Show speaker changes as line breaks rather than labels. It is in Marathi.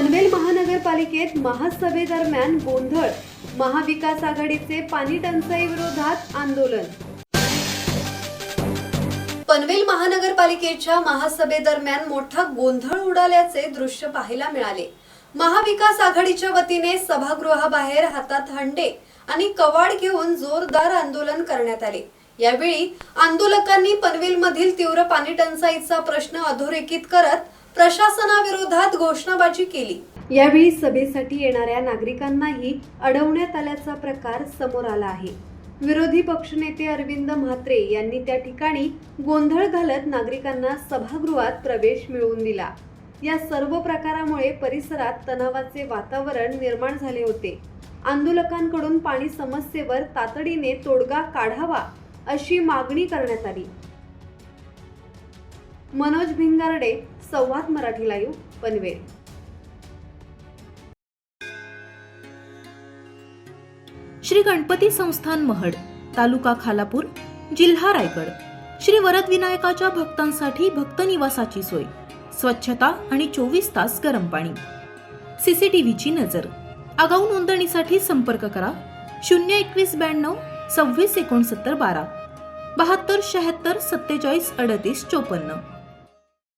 पनवेल महानगरपालिकेत महासभेदरम्यान गोंधळ, महाविकास आघाडीचे पाणी टंचाई विरोधात आंदोलन। पनवेल महानगरपालिकेच्या महासभेदरम्यान मोठा गोंधळ उडाल्याचे दृश्य पाहायला मिळाले। महाविकास आघाडीच्या वतीने सभागृहाबाहेर हातात हंडे आणि कवाड घेऊन जोरदार आंदोलन करण्यात आले। यावेळी आंदोलकांनी पनवेलमधील तीव्र पाणी टंचाईचा प्रश्न अधोरेखित करत प्रशासनाविरोधात घोषणाबाजी केली। यावेळी सभेसाठी येणाऱ्या नागरिकांनाही अडवण्यात आल्याचा प्रकार समोर आला आहे। विरोधी पक्षनेते अरविंद म्हात्रे यांनी त्या ठिकाणी गोंधळ घालत नागरिकांना सभागृहात प्रवेश मिळवून दिला। या सर्व प्रकारामुळे परिसरात तणावाचे वातावरण निर्माण झाले होते। आंदोलकांकडून पाणी समस्येवर तातडीने तोडगा काढावा अशी मागणी करण्यात आली। मनोज भिंगारडे, संवाद मराठी लाईव्ह, पनवेल।
श्री गणपती संस्थान महड, तालुका खालापूर, जिल्हा रायगड। श्री वरद विनायकाच्या भक्तांसाठी भक्त निवासाची सोय, स्वच्छता आणि 24 तास गरम पाणी, सीसीटीव्हीची नजर। आगाऊ नोंदणीसाठी संपर्क करा 021 92 26 69 12 72 76 47 38 54।